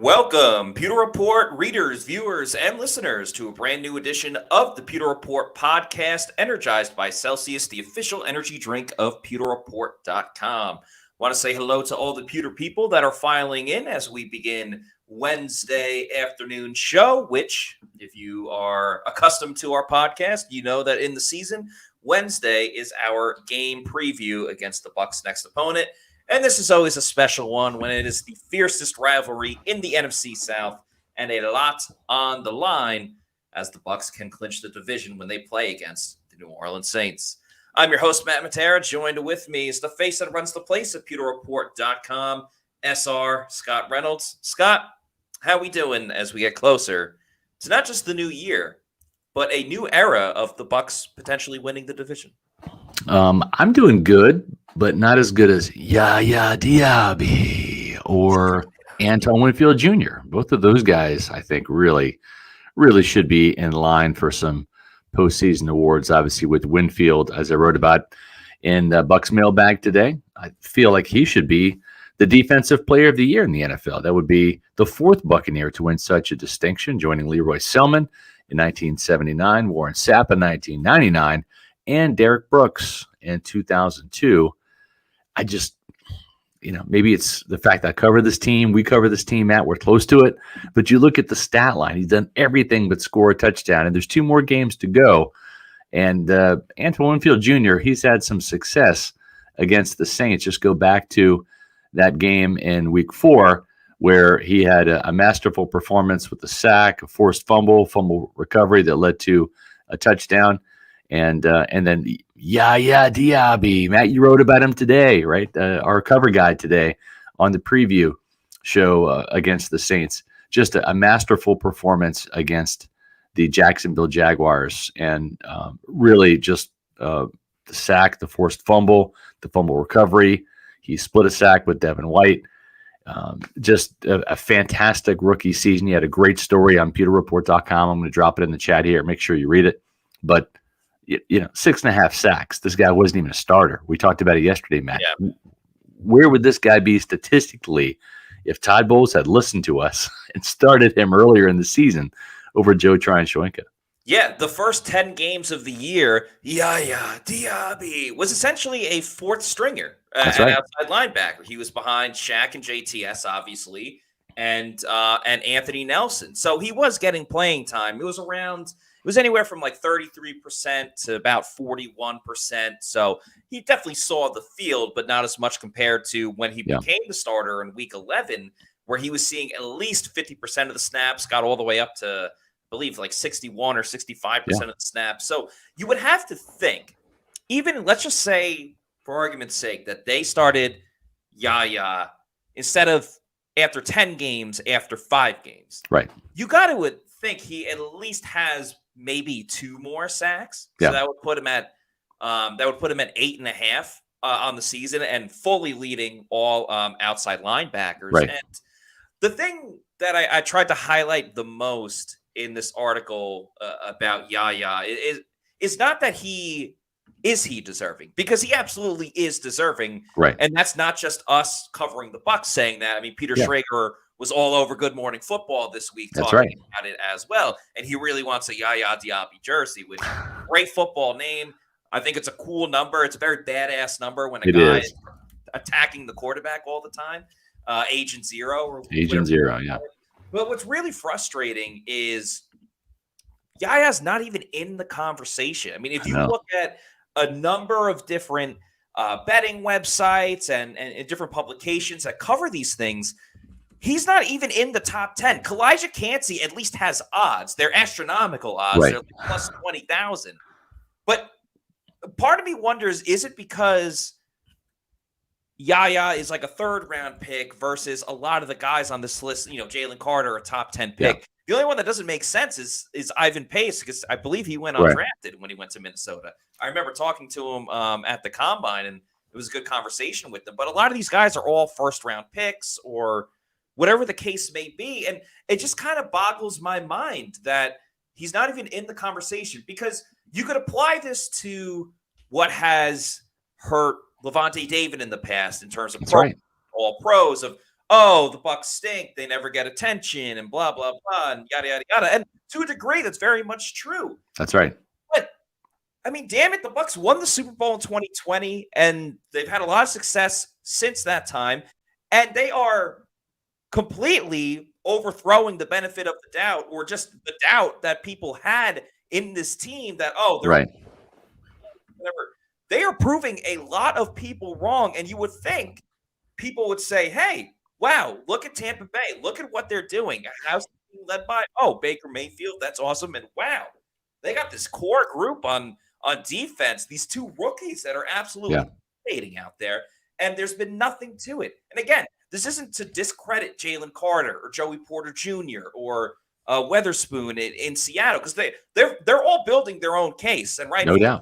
Welcome, Pewter Report readers, viewers, and listeners to a brand new edition of the Pewter Report podcast, energized by Celsius, the official energy drink of pewterreport.com. Want to say hello to all the Pewter people that are filing in as we begin Wednesday afternoon show, which, if you are accustomed to our podcast, you know that in the season, Wednesday is our game preview against the Bucs' next opponent. And this is always a special one when it is the fiercest rivalry in the NFC South and a lot on the line as the Bucs can clinch the division when they play against the New Orleans Saints. I'm your host, Matt Matera. Joined with me is the face that runs the place at pewterreport.com, SR Scott Reynolds. Scott, how we doing as we get closer to not just the new year, but a new era of the Bucs potentially winning the division? I'm doing good, but not as good as Yaya Diaby or Antoine Winfield Jr. Both of those guys, I think, really should be in line for some postseason awards. Obviously, with Winfield, as I wrote about in the Bucs mailbag today, I feel like he should be the Defensive Player of the Year in the NFL. That would be the fourth Buccaneer to win such a distinction, joining Leroy Selman in 1979, Warren Sapp in 1999, and Derek Brooks in 2002. I just, maybe it's the fact that I cover this team. We cover this team, Matt. We're close to it. But you look at the stat line. He's done everything but score a touchdown. And there's 2 more games to go. And Antoine Winfield Jr., he's had some success against the Saints. Just go back to that game in week 4 where he had a masterful performance with the sack, a forced fumble recovery that led to a touchdown. And then Yaya Diaby, Matt, you wrote about him today, right? Our cover guide today on the preview show against the Saints. Just a masterful performance against the Jacksonville Jaguars, and really just the sack, the forced fumble, the fumble recovery. He split a sack with Devin White. Just a fantastic rookie season. He had a great story on pewterreport.com. I'm going to drop it in the chat here. Make sure you read it. But 6.5 sacks. This guy wasn't even a starter. We talked about it yesterday, Matt. Yeah. Where would this guy be statistically if Todd Bowles had listened to us and started him earlier in the season over Joe Tryon-Shoyinka? Yeah, the first 10 games of the year, Yaya Diaby was essentially a fourth stringer That's right. outside linebacker. He was behind Shaq and JTS, obviously, and Anthony Nelson. So he was getting playing time. It was anywhere from like 33% to about 41%. So he definitely saw the field, but not as much compared to when he became the starter in week 11, where he was seeing at least 50% of the snaps, got all the way up to, I believe, like 61 or 65% of the snaps. So you would have to think, even let's just say, for argument's sake, that they started Yaya instead of after 10 games, after 5 games. Right. You got to think he at least has maybe 2 more sacks. So that would put him at 8.5 on the season, and fully leading all outside linebackers. Right. And the thing that I tried to highlight the most in this article about Yaya is not that he deserving, because he absolutely is deserving. Right. And that's not just us covering the Bucs saying that. I mean, Peter Schrager was all over Good Morning Football this week talking about it as well. And he really wants a Yaya Diaby jersey, which great football name. I think it's a cool number. It's a very badass number when a guy is attacking the quarterback all the time. Agent Zero. Agent Zero, yeah. But what's really frustrating is Yaya's not even in the conversation. I mean, if you look at a number of different betting websites and different publications that cover these things, he's not even in the top 10. Kalijah Cansey at least has odds. They're astronomical odds. They're like plus 20,000. But part of me wonders, is it because Yaya is like a 3rd-round pick versus a lot of the guys on this list, Jalen Carter, a top 10 pick. Yeah. The only one that doesn't make sense is Ivan Pace, because I believe he went undrafted when he went to Minnesota. I remember talking to him at the Combine, and it was a good conversation with him. But a lot of these guys are all 1st-round picks or whatever the case may be. And it just kind of boggles my mind that he's not even in the conversation, because you could apply this to what has hurt Levante David in the past in terms of all pros of, oh, the Bucs stink, they never get attention, and blah blah blah, and yada yada yada. And to a degree, that's very much true. That's right. But I mean, damn it, the Bucs won the Super Bowl in 2020, and they've had a lot of success since that time, and they are completely overthrowing the benefit of the doubt, or just the doubt that people had in this team that, oh, they're Right. whatever. They are proving a lot of people wrong, and you would think people would say, hey, wow, look at Tampa Bay. Look at what they're doing. How's the team led by? Oh, Baker Mayfield. That's awesome. And wow, they got this core group on defense, these two rookies that are absolutely dominating out there. And there's been nothing to it. And again, this isn't to discredit Jalen Carter or Joey Porter Jr. or Weatherspoon in Seattle, because they're all building their own case. And right, no doubt.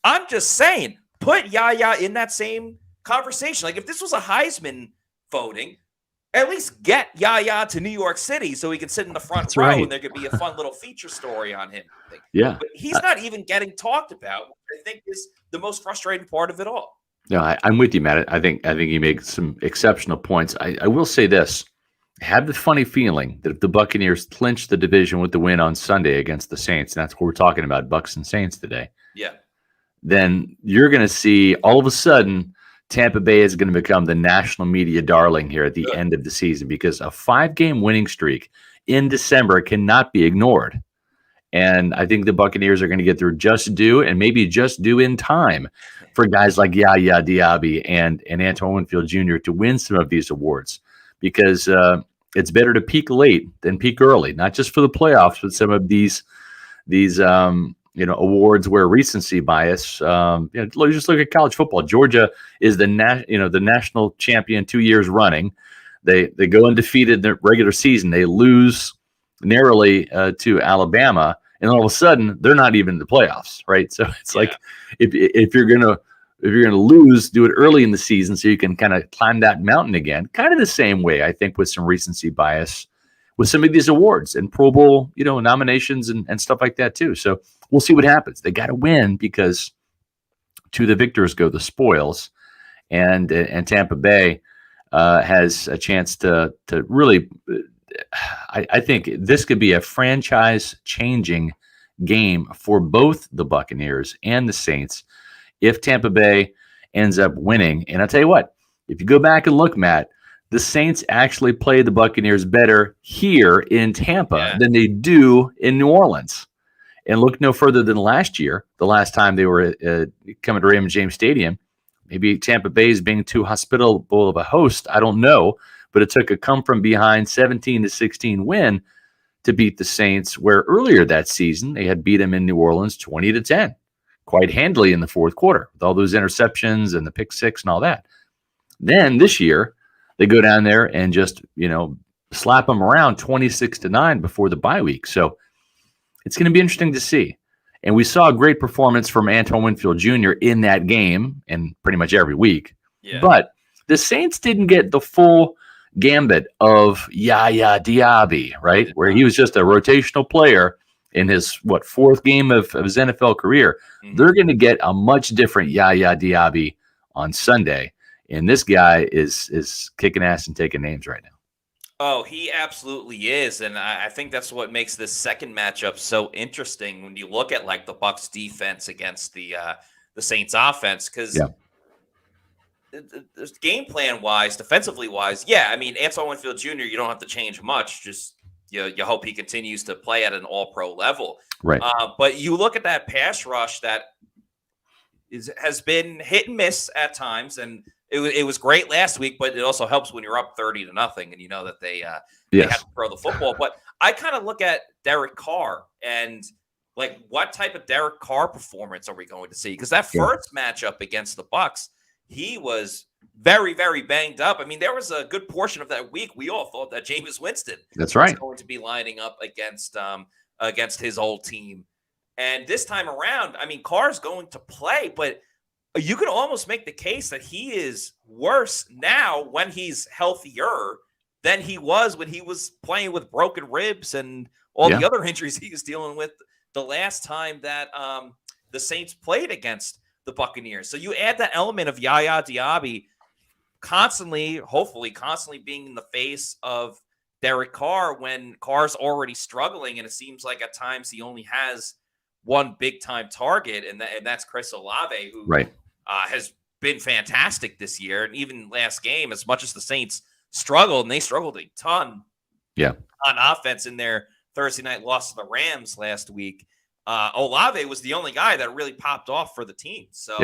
I'm just saying, put Yaya in that same conversation. Like if this was a Heisman voting, at least get Yaya to New York City so he can sit in the front row, and there could be a fun little feature story on him. Yeah. But he's not even getting talked about, which I think is the most frustrating part of it all. No, I'm with you, Matt. I think you make some exceptional points. I will say this. I have the funny feeling that if the Buccaneers clinch the division with the win on Sunday against the Saints, and that's what we're talking about, Bucs and Saints today. Yeah. Then you're going to see all of a sudden Tampa Bay is going to become the national media darling here at the end of the season, because a 5-game winning streak in December cannot be ignored. And I think the Buccaneers are going to get their just due, and maybe just due in time, for guys like Yaya Diaby and Antoine Winfield Jr. to win some of these awards, because it's better to peak late than peak early, not just for the playoffs, but some of these awards where recency bias. Just look at college football. Georgia is the national champion 2 years running. They go undefeated in the regular season. They lose narrowly to Alabama, and all of a sudden they're not even in the playoffs, right? So it's like if you're gonna lose, do it early in the season so you can kind of climb that mountain again. Kind of the same way, I think, with some recency bias with some of these awards and Pro Bowl, nominations and stuff like that too. So we'll see what happens. They got to win, because to the victors go the spoils, and Tampa Bay has a chance to really. I think this could be a franchise-changing game for both the Buccaneers and the Saints if Tampa Bay ends up winning. And I'll tell you what, if you go back and look, Matt, the Saints actually play the Buccaneers better here in Tampa than they do in New Orleans. And look no further than last year, the last time they were coming to Raymond James Stadium. Maybe Tampa Bay is being too hospitable of a host. I don't know. But it took a come-from-behind 17-16 win to beat the Saints, where earlier that season they had beat them in New Orleans 20-10, quite handily in the fourth quarter, with all those interceptions and the pick six and all that. Then this year, they go down there and just, slap them around 26-9 before the bye week. So it's going to be interesting to see. And we saw a great performance from Antoine Winfield Jr. in that game, and pretty much every week. Yeah. But the Saints didn't get the full gambit of Yaya Diaby, right? Where he was just a rotational player in his fourth game of his NFL career. Mm-hmm. They're going to get a much different Yaya Diaby on Sunday, and this guy is kicking ass and taking names right now. Oh, he absolutely is, and I think that's what makes this second matchup so interesting when you look at like the Bucs defense against the Saints offense, because. Yeah. Game plan wise, defensively wise, I mean, Antoine Winfield Jr., you don't have to change much. Just you hope he continues to play at an all-pro level. Right. But you look at that pass rush that has been hit and miss at times, and it was great last week, but it also helps when you're up 30-0 and you know that they have to throw the football. But I kind of look at Derek Carr and like, what type of Derek Carr performance are we going to see? Because that first matchup against the Bucs, he was very, very banged up. I mean, there was a good portion of that week we all thought that Jameis Winston was going to be lining up against his old team. And this time around, I mean, Carr's going to play, but you could almost make the case that he is worse now when he's healthier than he was when he was playing with broken ribs and all the other injuries he was dealing with the last time that the Saints played against the Buccaneers. So you add that element of Yaya Diaby. hopefully constantly being in the face of Derek Carr when Carr's already struggling, and it seems like at times he only has one big time target, and that's Chris Olave, who has been fantastic this year. And even last game, as much as the Saints struggled, and they struggled a ton on offense in their Thursday night loss to the Rams last week, Olave was the only guy that really popped off for the team. So,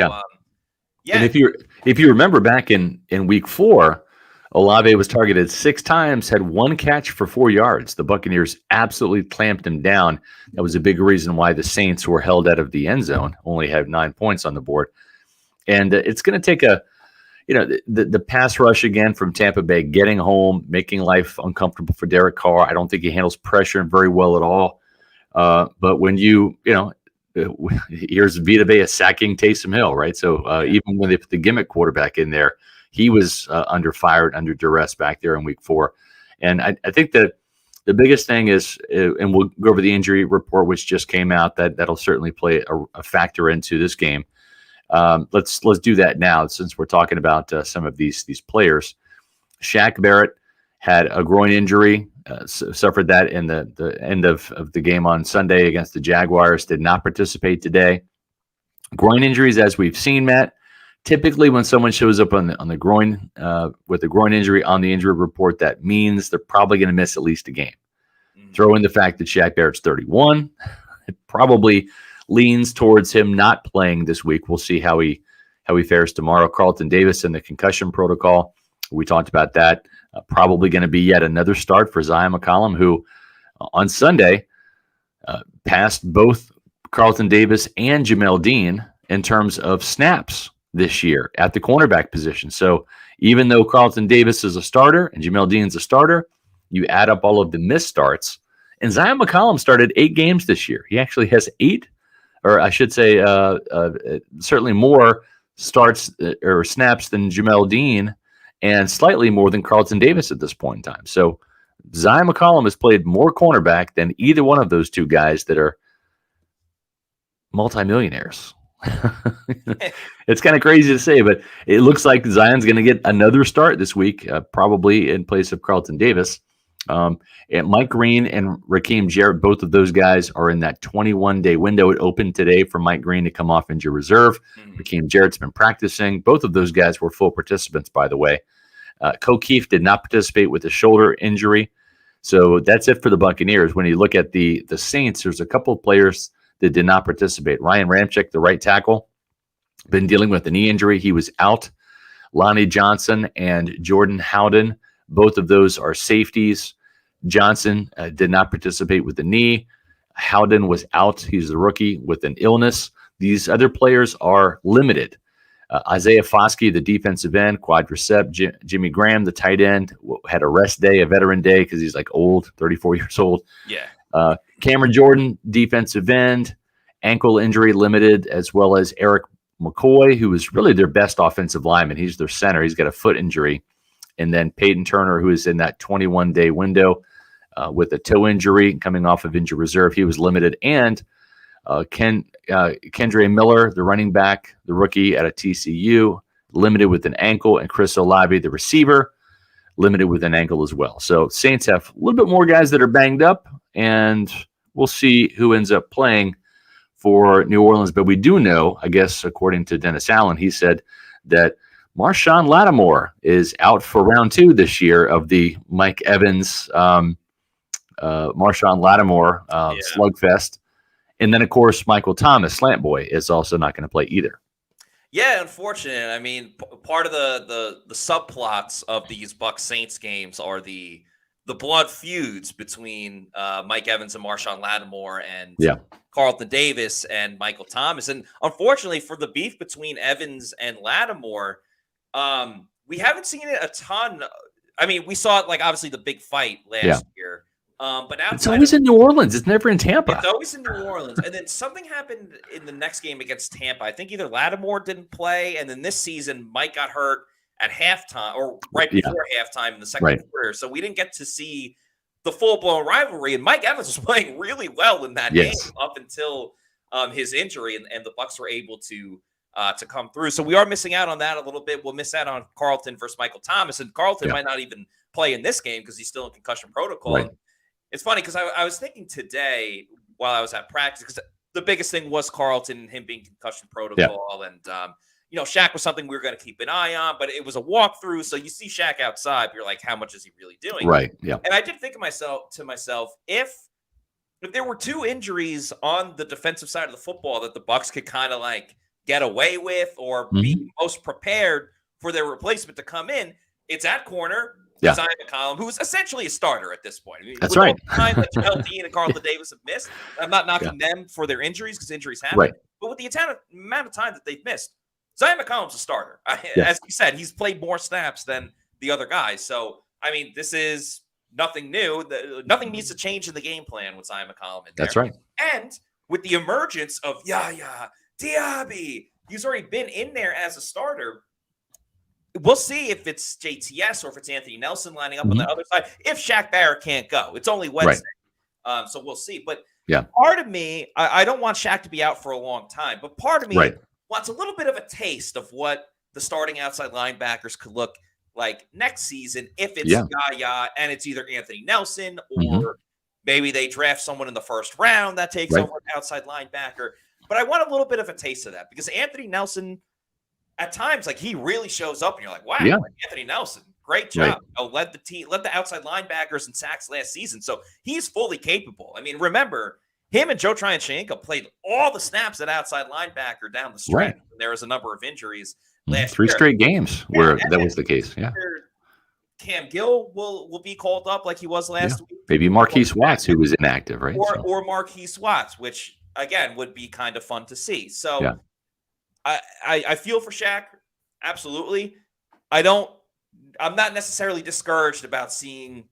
And if you remember back in week 4, Olave was targeted 6 times, had 1 catch for 4 yards. The Buccaneers absolutely clamped him down. That was a big reason why the Saints were held out of the end zone, only had 9 points on the board. And it's going to take the pass rush again from Tampa Bay, getting home, making life uncomfortable for Derek Carr. I don't think he handles pressure very well at all. But when here's Vita Vea sacking Taysom Hill, right? So even when they put the gimmick quarterback in there, he was under fire, under duress back there in week 4. And I think that the biggest thing is, and we'll go over the injury report, which just came out, that'll certainly play a factor into this game. Let's do that now, since we're talking about some of these players. Shaq Barrett had a groin injury, suffered that in the end of the game on Sunday against the Jaguars, did not participate today. Groin injuries, as we've seen, Matt, typically when someone shows up on the groin with a groin injury on the injury report, that means they're probably going to miss at least a game. Throw in the fact that Shaq Barrett's 31, it probably leans towards him not playing this week. We'll see how he fares tomorrow. Carlton Davis in the concussion protocol. We talked about that. Probably going to be yet another start for Zion McCollum, who on Sunday passed both Carlton Davis and Jamel Dean in terms of snaps this year at the cornerback position. So even though Carlton Davis is a starter and Jamel Dean's a starter, you add up all of the missed starts. And Zion McCollum started 8 games this year. He actually has 8, or I should say certainly more starts or snaps than Jamel Dean, and slightly more than Carlton Davis at this point in time. So Zion McCollum has played more cornerback than either one of those two guys that are multimillionaires. It's kind of crazy to say, but it looks like Zion's going to get another start this week, probably in place of Carlton Davis. And Mike Green and Raheem Jarrett, both of those guys are in that 21-day window. It opened today for Mike Green to come off injured reserve. Raheem Jarrett's been practicing. Both of those guys were full participants, by the way. Keefe did not participate with a shoulder injury. So that's it for the Buccaneers. When you look at the Saints, there's a couple of players that did not participate. Ryan Ramczyk, the right tackle, been dealing with a knee injury. He was out. Lonnie Johnson and Jordan Howden, both of those are safeties. Johnson did not participate with the knee. Howden was out. He's the rookie with an illness. These other players are limited. Isaiah Foskey, the defensive end, quadricep. Jimmy Graham, the tight end, had a rest day, a veteran day, because he's like old, 34 years old. Yeah. Cameron Jordan, defensive end, ankle injury limited, as well as Eric McCoy, who is really their best offensive lineman. He's their center. He's got a foot injury. And then Peyton Turner, who is in that 21-day window with a toe injury, coming off of injured reserve. He was limited. And Kendre Miller, the running back, the rookie out of TCU, limited with an ankle. And Chris Olave, the receiver, limited with an ankle as well. So Saints have a little bit more guys that are banged up, and we'll see who ends up playing for New Orleans. But we do know, I guess, according to Dennis Allen, he said that Marshawn Lattimore is out for round 2 this year of the Mike Evans, Marshawn Lattimore slugfest. And then, of course, Michael Thomas, Slant Boy, is also not going to play either. Yeah, unfortunate. I mean, part of the subplots of these Bucs Saints games are the blood feuds between Mike Evans and Marshawn Lattimore and Carlton Davis and Michael Thomas. And unfortunately for the beef between Evans and Lattimore, we haven't seen it a ton. I mean, we saw it, like, obviously the big fight last year. But it's always in New Orleans. It's never in Tampa. It's always in New Orleans. And then something happened in the next game against Tampa. I think either Lattimore didn't play, and then this season Mike got hurt at halftime or right before halftime in the second quarter. So we didn't get to see the full-blown rivalry. And Mike Evans was playing really well in that game up until his injury, and the Bucs were able to to come through. So we are missing out on that a little bit. We'll miss out on Carlton versus Michael Thomas, and Carlton might not even play in this game because he's still in concussion protocol. Right. It's funny because I was thinking today while I was at practice, because the biggest thing was Carlton and him being concussion protocol. And, Shaq was something we were going to keep an eye on, but it was a walkthrough. So you see Shaq outside, you're like, how much is he really doing? Right. Yeah. And I did think to myself, if there were two injuries on the defensive side of the football that the Bucs could kind of like get away with or be most prepared for their replacement to come in, it's at corner. Zion McCollum, who's essentially a starter at this point. That's right. The time that Jamel Dean and Carlton Davis have missed, I'm not knocking them for their injuries because injuries happen. Right. But with the amount of time that they've missed, Zion McCollum's a starter. As you said, he's played more snaps than the other guys. So, I mean, this is nothing new. Nothing needs to change in the game plan with Zion McCollum in there. That's right. And with the emergence of Yaya Diaby, he's already been in there as a starter. We'll see if it's JTS or if it's Anthony Nelson lining up on the other side. If Shaq Barrett can't go, it's only Wednesday. Right. So we'll see. But part of me, I don't want Shaq to be out for a long time, but part of me wants a little bit of a taste of what the starting outside linebackers could look like next season if it's Yaya and it's either Anthony Nelson or maybe they draft someone in the first round that takes over an outside linebacker. But I want a little bit of a taste of that because Anthony Nelson, at times, like he really shows up and you're like, wow, Anthony Nelson, great job. Led the team, led the outside linebackers in sacks last season. So he's fully capable. I mean, remember, him and Joe Tryon-Shoyinka played all the snaps at outside linebacker down the stretch. There was a number of injuries last 3 straight games where that was the case. Yeah. Cam Gill will be called up like he was last week. Maybe Marquise Watts, who was inactive, right? Or Marquise Watts, which, again, would be kind of fun to see. So I feel for Shaq. Absolutely. I'm not necessarily discouraged about seeing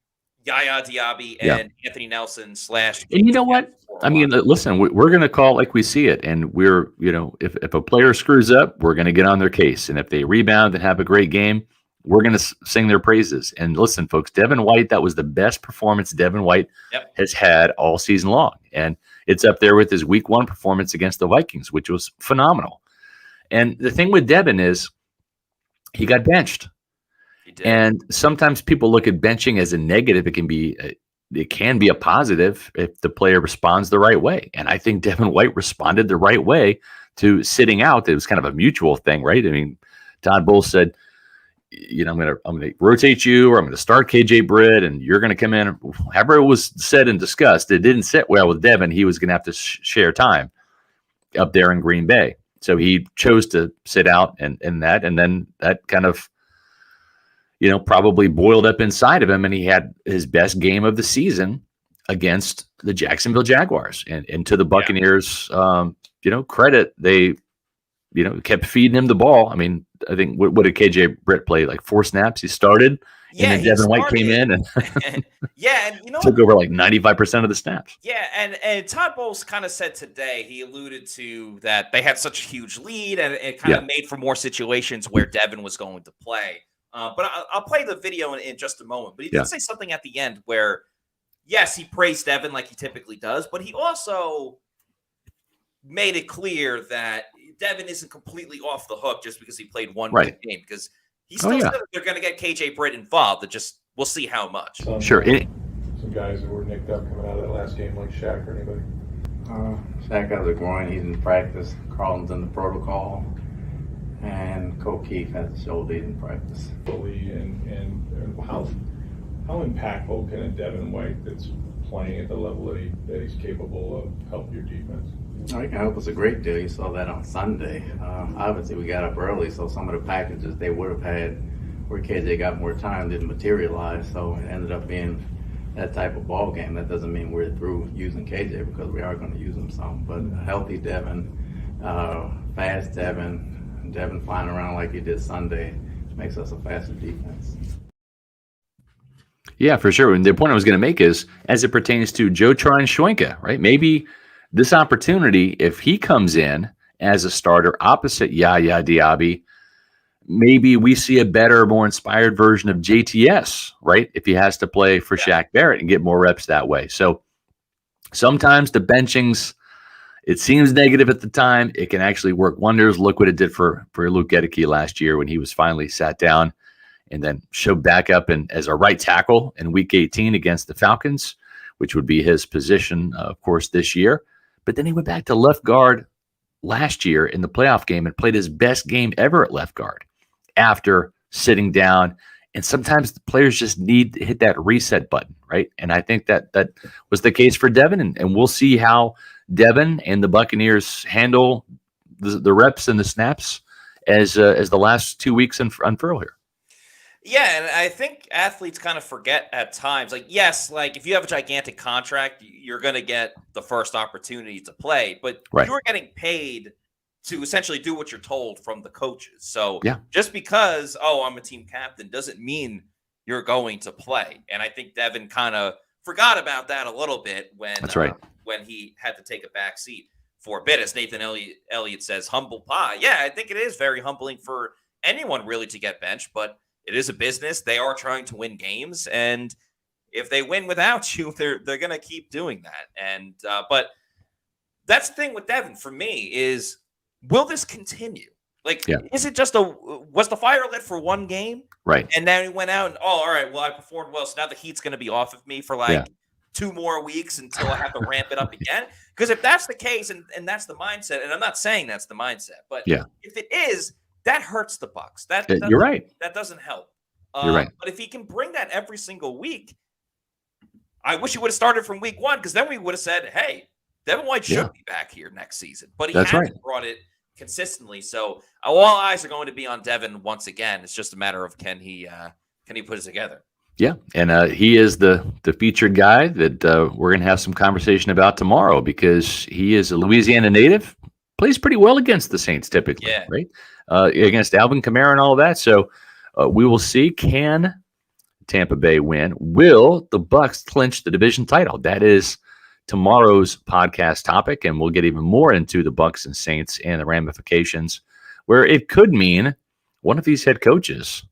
Yaya Diaby and Anthony Nelson / And you know what? I mean, listen, we're going to call it like we see it. And we're, if a player screws up, we're going to get on their case. And if they rebound and have a great game, we're going to sing their praises. And listen, folks, Devin White, that was the best performance Devin White has had all season long. And it's up there with his week 1 performance against the Vikings, which was phenomenal. And the thing with Devin is he got benched. He did. And sometimes people look at benching as a negative. It can be a positive if the player responds the right way. And I think Devin White responded the right way to sitting out. It was kind of a mutual thing, right? I mean, Todd Bowles said, I'm going to rotate you, or I'm going to start KJ Britt, and you're going to come in. However it was said and discussed, it didn't sit well with Devin. He was going to have to share time up there in Green Bay. So he chose to sit out and then that kind of, probably boiled up inside of him, and he had his best game of the season against the Jacksonville Jaguars. And to the Buccaneers, credit, they, kept feeding him the ball. I mean, I think what did KJ Britt play? Like 4 snaps he started, and then Devin White came in and and took over like 95% of the snaps. Yeah, and Todd Bowles kind of said today, he alluded to that they had such a huge lead, and it kind of made for more situations where Devin was going to play. But I'll play the video in just a moment. But he did say something at the end where, yes, he praised Devin like he typically does, but he also made it clear that Devin isn't completely off the hook just because he played one good game, because he still said they're going to get KJ Britt involved. We'll see how much. Sure. Some guys who were nicked up coming out of that last game, like Shaq or anybody. Shaq has a groin. He's in practice. Carlton's in the protocol. And Keith has a shoulder in practice. And how impactful can a Devin White that's playing at the level that he's capable of help your defense? He can help us a great deal. You saw that on Sunday. Obviously, we got up early, so some of the packages they would have had where KJ got more time didn't materialize. So it ended up being that type of ball game. That doesn't mean we're through using KJ, because we are going to use him some. But a healthy Devin, fast Devin flying around like he did Sunday makes us a faster defense. Yeah, for sure. And the point I was going to make is, as it pertains to Joe Tryon-Shoyinka, right? Maybe this opportunity, if he comes in as a starter opposite Yaya Diaby, maybe we see a better, more inspired version of JTS, right? If he has to play for Shaq Barrett and get more reps that way. So sometimes the benchings, it seems negative at the time. It can actually work wonders. Look what it did for Luke Gedeke last year when he was finally sat down and then showed back up as a right tackle in Week 18 against the Falcons, which would be his position, of course, this year. But then he went back to left guard last year in the playoff game and played his best game ever at left guard after sitting down. And sometimes the players just need to hit that reset button, right? And I think that was the case for Devin, and we'll see how Devin and the Buccaneers handle the reps and the snaps as the last 2 weeks unfurl here. Yeah, and I think athletes kind of forget at times, like, yes, like if you have a gigantic contract, you're going to get the first opportunity to play, but you're getting paid to essentially do what you're told from the coaches. So just because, I'm a team captain doesn't mean you're going to play. And I think Devin kind of forgot about that a little bit when when he had to take a back seat for a bit. As Nathan Elliott says, humble pie. Yeah, I think it is very humbling for anyone really to get benched, but it is a business. They are trying to win games, and if they win without you, they're going to keep doing that. And but that's the thing with Devin for me is, will this continue? Like, is it just was the fire lit for one game? Right. And then he went out and, all right, well, I performed well, so now the heat's going to be off of me for like 2 more weeks until I have to ramp it up again. Because if that's the case, and that's the mindset, and I'm not saying that's the mindset, but if it is, that hurts the Bucs. You're right. That doesn't help. You're right. But if he can bring that every single week, I wish he would have started from week 1, because then we would have said, hey, Devin White should be back here next season. But he hasn't brought it consistently. So all eyes are going to be on Devin once again. It's just a matter of can he put it together. Yeah, and he is the featured guy that we're going to have some conversation about tomorrow, because he is a Louisiana native, plays pretty well against the Saints typically, right? Against Alvin Kamara and all that. So we will see, can Tampa Bay win? Will the Bucs clinch the division title? That is tomorrow's podcast topic, and we'll get even more into the Bucs and Saints and the ramifications, where it could mean one of these head coaches,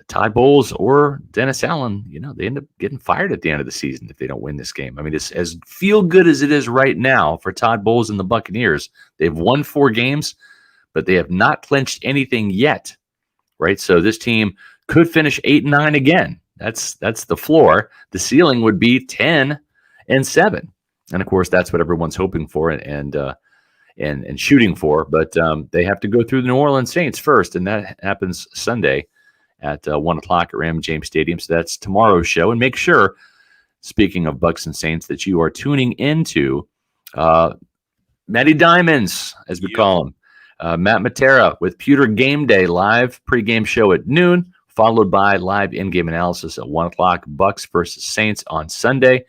Todd Bowles or Dennis Allen, they end up getting fired at the end of the season if they don't win this game. I mean, it's as feel good as it is right now for Todd Bowles and the Buccaneers. They've won 4 games, but they have not clinched anything yet, right? So this team could finish 8-9 again. That's the floor. The ceiling would be 10-7, and of course that's what everyone's hoping for and shooting for. But they have to go through the New Orleans Saints first, and that happens Sunday at 1 o'clock at Raymond James Stadium. So that's tomorrow's show. And make sure, speaking of Bucs and Saints, that you are tuning into Matty Diamonds, as we call him, Matt Matera with Pewter Game Day live pregame show at noon, followed by live in-game analysis at 1 o'clock. Bucs versus Saints on Sunday,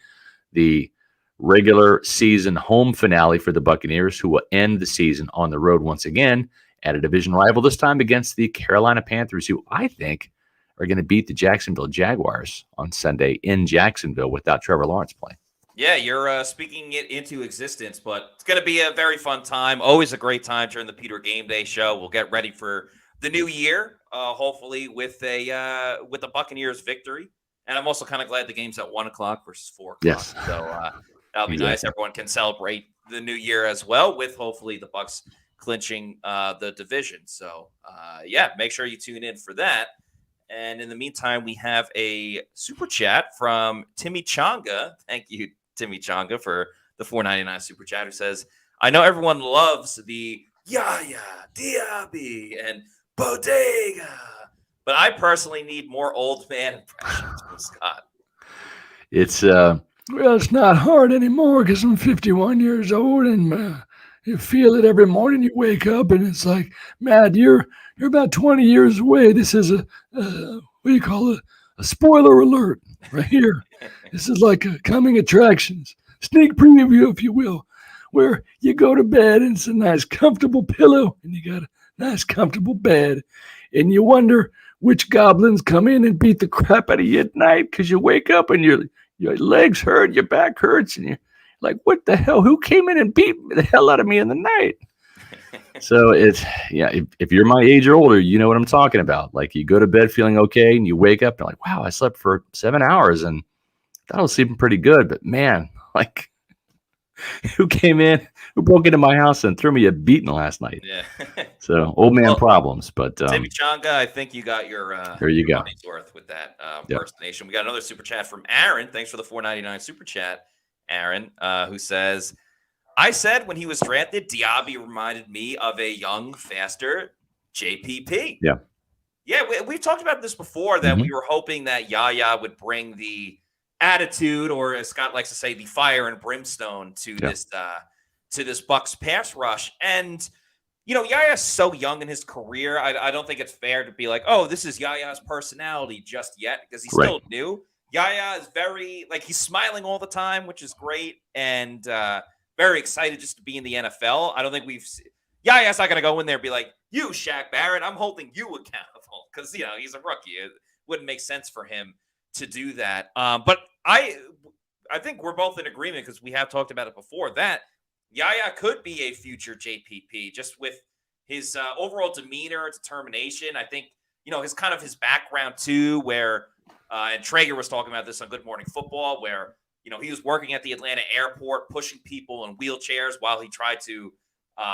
the regular season home finale for the Buccaneers, who will end the season on the road once again at a division rival, this time against the Carolina Panthers, who I think are going to beat the Jacksonville Jaguars on Sunday in Jacksonville without Trevor Lawrence playing. Yeah, you're speaking it into existence, but it's going to be a very fun time. Always a great time during the Pewter Game Day show. We'll get ready for the new year, hopefully with the Buccaneers victory. And I'm also kind of glad the game's at 1 o'clock versus 4 o'clock. Yes. So that'll be nice. Everyone can celebrate the new year as well, with hopefully the Bucs clinching the division. So make sure you tune in for that. And in the meantime, we have a super chat from Timmy Changa. Thank you, Timmy Changa, for the $4.99 super chat, who says, I know everyone loves the Yaya, Diaby, and Bodega, but I personally need more old man impressions from Scott. It's it's not hard anymore because I'm 51 years old, and you feel it every morning. You wake up and it's like, Matt, you're about 20 years away. This is what do you call it? A spoiler alert right here. This is like a coming attractions, sneak preview, if you will, where you go to bed and it's a nice comfortable pillow and you got a nice comfortable bed, and you wonder which goblins come in and beat the crap out of you at night because you wake up and your legs hurt, your back hurts, and you're like, what the hell? Who came in and beat the hell out of me in the night? So it's, if you're my age or older, you know what I'm talking about. Like, you go to bed feeling okay and you wake up and like, wow, I slept for 7 hours and thought I was sleeping pretty good. But man, like, who came in, who broke into my house and threw me a beating last night. Yeah. So old man Well, problems, but Timmy Changa, I think you got your there you go. money's worth with that Yep. impersonation. We got another super chat from Aaron. Thanks for the $4.99 super chat, Aaron, who says, I said when he was drafted, Diaby reminded me of a young, faster JPP. Yeah. Yeah, we've talked about this before, that we were hoping that Yaya would bring the attitude, or as Scott likes to say, the fire and brimstone to this Bucs pass rush. And Yaya's so young in his career. I don't think it's fair to be like, oh, this is Yaya's personality just yet, because he's still new. Yaya is very, he's smiling all the time, which is great, and very excited just to be in the NFL. I don't think Yaya's not going to go in there and be like, you, Shaq Barrett, I'm holding you accountable, because, he's a rookie. It wouldn't make sense for him to do that. But I think we're both in agreement, because we have talked about it before, that Yaya could be a future JPP, just with his overall demeanor, determination. I think, his background too, where, and Traeger was talking about this on Good Morning Football, where, he was working at the Atlanta airport, pushing people in wheelchairs while he tried to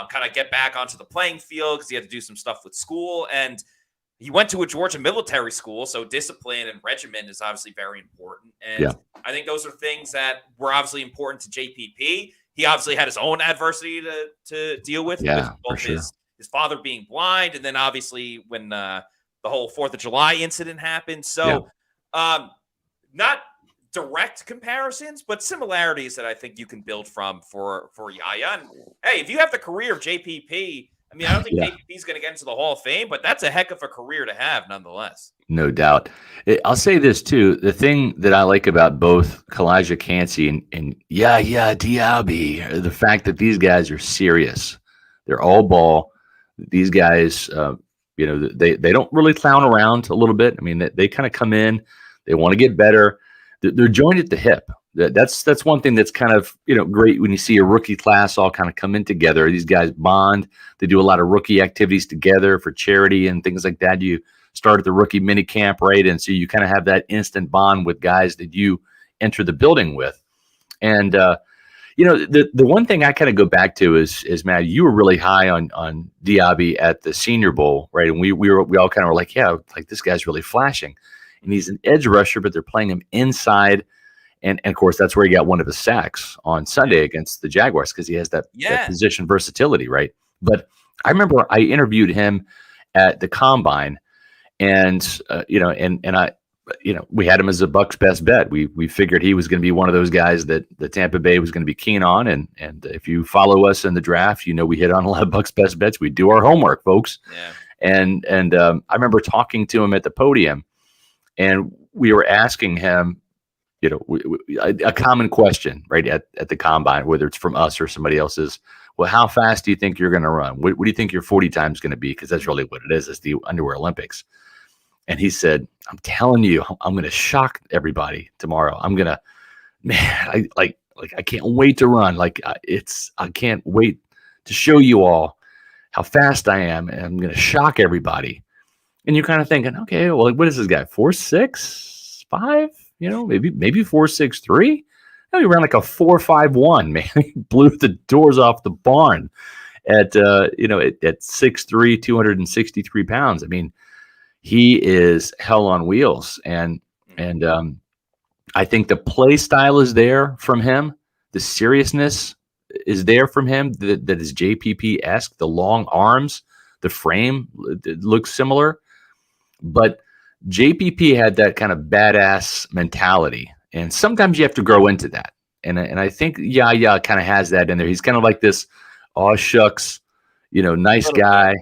kind of get back onto the playing field, because he had to do some stuff with school. And he went to a Georgia military school, so discipline and regimen is obviously very important. And I think those are things that were obviously important to JPP. He obviously had his own adversity to deal with. Yeah, both for sure. His father being blind, and then obviously when the whole 4th of July incident happened. So not direct comparisons, but similarities that I think you can build from for Yaya. And hey, if you have the career of JPP, I mean, I don't think JPP is going to get into the Hall of Fame, but that's a heck of a career to have nonetheless. No doubt. I'll say this too. The thing that I like about both Kalijah Kancey and Yaya Diaby, the fact that these guys are serious. They're all ball. These guys, they don't really clown around a little bit. I mean, they kind of come in. They want to get better. They're joined at the hip. That's one thing that's kind of great when you see a rookie class all kind of come in together. These guys bond. They do a lot of rookie activities together for charity and things like that. You start at the rookie mini camp, right? And so you kind of have that instant bond with guys that you enter the building with. And the one thing I kind of go back to is Matt, you were really high on Diaby at the Senior Bowl, right? And we all kind of were like, yeah, like this guy's really flashing. And he's an edge rusher, but they're playing him inside. And of course, that's where he got one of his sacks on Sunday against the Jaguars, because he has that position versatility, right? But I remember I interviewed him at the Combine, and we had him as a Bucs best bet. We figured he was going to be one of those guys that the Tampa Bay was going to be keen on. And if you follow us in the draft, we hit on a lot of Bucs best bets. We do our homework, folks. Yeah. And I remember talking to him at the podium, and we were asking him, a common question, right, at the Combine, whether it's from us or somebody else's. Well, how fast do you think you're going to run? What do you think your 40 time is going to be? Because that's really what it is. It's the Underwear Olympics. And he said, I'm telling you, I'm going to shock everybody tomorrow. I'm going to, man, I can't wait to run. I can't wait to show you all how fast I am. And I'm going to shock everybody. And you're kind of thinking, okay, well, what is this guy? 4.65? Maybe 4.63. He ran like a 4.51, man. He blew the doors off the barn at 6'3", 263 pounds. I mean, he is hell on wheels. And I think the play style is there from him. The seriousness is there from him that is JPP-esque. The long arms, the frame looks similar. But JPP had that kind of badass mentality. And sometimes you have to grow into that. And I think Yaya kind of has that in there. He's kind of like this, aw shucks, nice guy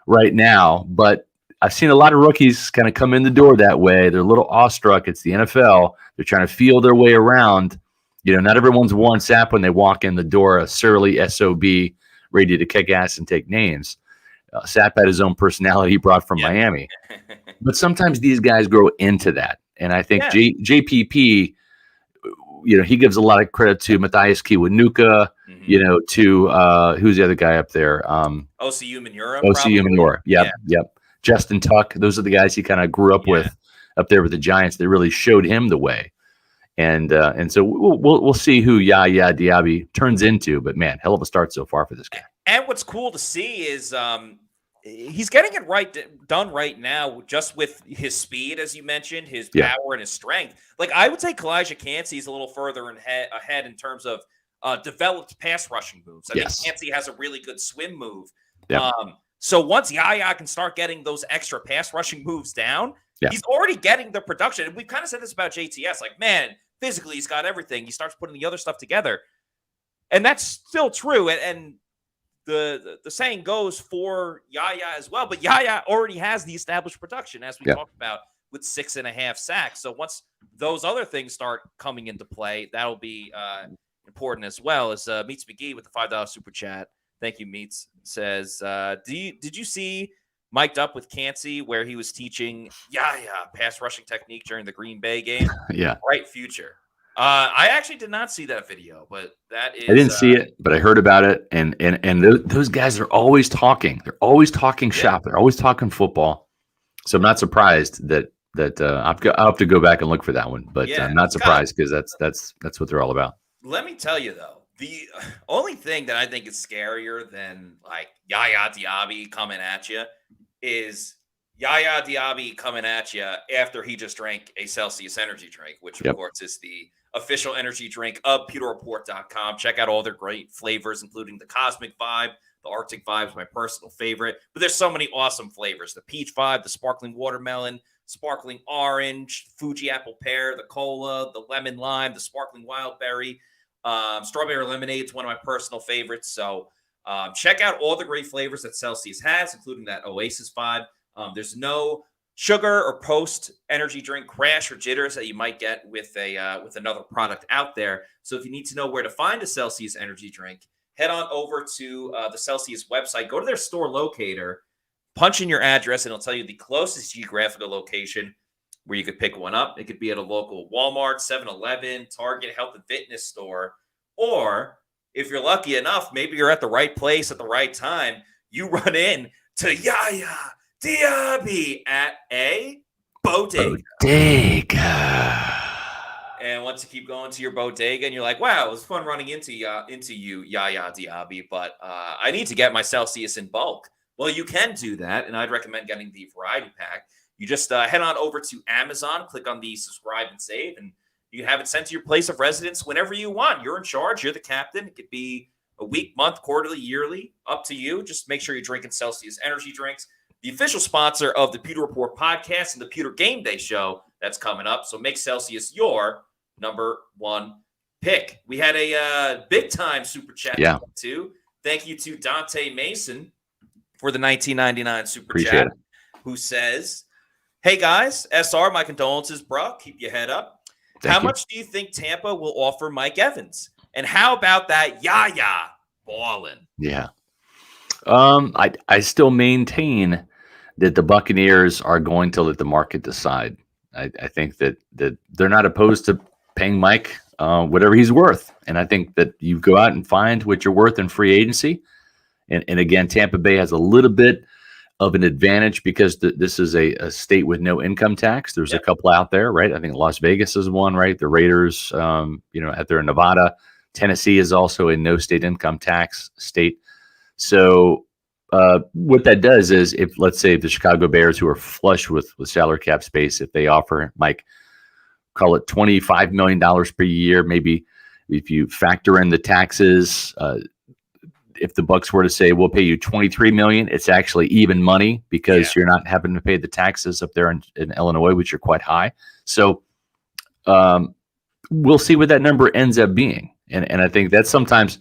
right now. But I've seen a lot of rookies kind of come in the door that way. They're a little awestruck. It's the NFL. They're trying to feel their way around. Not everyone's Warren Sapp when they walk in the door, a surly SOB ready to kick ass and take names. Sapp had his own personality he brought from Miami. But sometimes these guys grow into that. And I think JPP, he gives a lot of credit to Matthias Kiwanuka, to who's the other guy up there? OCU Manura. OCU Manura. Yep. Justin Tuck. Those are the guys he kind of grew up with up there with the Giants. They really showed him the way. And so we'll see who Yaya Diaby turns into. But man, hell of a start so far for this guy. And what's cool to see is he's getting it done right now, just with his speed, as you mentioned, his power and his strength. Like, I would say Kalijah Cansey's a little further ahead in terms of developed pass rushing moves. I think Cansey has a really good swim move. Yep. So once Yaya can start getting those extra pass rushing moves down, he's already getting the production. And we've kind of said this about JTS. Like, man, physically, he's got everything. He starts putting the other stuff together. And that's still true. And the saying goes for Yaya as well. But Yaya already has the established production, as we talked about, with 6.5 sacks. So once those other things start coming into play, that'll be important as well. As Meets McGee with the $5 super chat. Thank you, Meets. Says, did you see Mic'd Up with Cansey where he was teaching pass rushing technique during the Green Bay game? Bright future. I actually did not see that video, but that is. I didn't see it, but I heard about it, and those guys are always talking. They're always talking shop. They're always talking football. So I'm not surprised that I'll have to go back and look for that one. But I'm not surprised because that's what they're all about. Let me tell you though, the only thing that I think is scarier than like Yaya Diaby coming at you is Yaya Diaby coming at you after he just drank a Celsius energy drink, which of course is the official energy drink of pewterreport.com. Check out all their great flavors, including the Cosmic Vibe. The Arctic Vibe is my personal favorite, but there's so many awesome flavors. The Peach Vibe, the Sparkling Watermelon, Sparkling Orange, Fuji Apple Pear, the Cola, the Lemon Lime, the Sparkling Wild Berry, Strawberry Lemonade is one of my personal favorites. So check out all the great flavors that Celsius has, including that Oasis Vibe. There's no sugar or post energy drink crash or jitters that you might get with another product out there. So if you need to know where to find a Celsius energy drink, head on over to the Celsius website. Go to their store locator, punch in your address, and it'll tell you the closest geographical location where you could pick one up. It could be at a local Walmart, 7-Eleven, Target, health and fitness store, or if you're lucky enough, maybe you're at the right place at the right time. You run in to Yaya Diaby at a bodega. And once you keep going to your bodega and you're like, wow, it was fun running into you, Yaya Diaby, but I need to get my Celsius in bulk. Well, you can do that, and I'd recommend getting the variety pack. You just head on over to Amazon, click on the subscribe and save, and you can have it sent to your place of residence whenever you want. You're in charge. You're the captain. It could be a week, month, quarterly, yearly, up to you. Just make sure you're drinking Celsius energy drinks. The official sponsor of the Pewter Report podcast and the Pewter Game Day show that's coming up. So make Celsius your number one pick. We had a big-time super chat too. Thank you to Dante Mason for the $19.99 super chat, who says, hey, guys, SR, my condolences, bro. Keep your head up. How much do you think Tampa will offer Mike Evans? And how about that Yaya balling? Yeah. I still maintain that the Buccaneers are going to let the market decide. I think that they're not opposed to paying Mike whatever he's worth. And I think that you go out and find what you're worth in free agency. And again, Tampa Bay has a little bit of an advantage because this is a state with no income tax. There's a couple out there, right? I think Las Vegas is one, right? The Raiders, out there in Nevada. Tennessee is also a no state income tax state. So what that does is, if let's say the Chicago Bears, who are flush with salary cap space, if they offer Mike, call it $25 million per year, maybe if you factor in the taxes, if the Bucs were to say, we'll pay you $23 million, it's actually even money because you're not having to pay the taxes up there in Illinois, which are quite high. So we'll see what that number ends up being. And I think that sometimes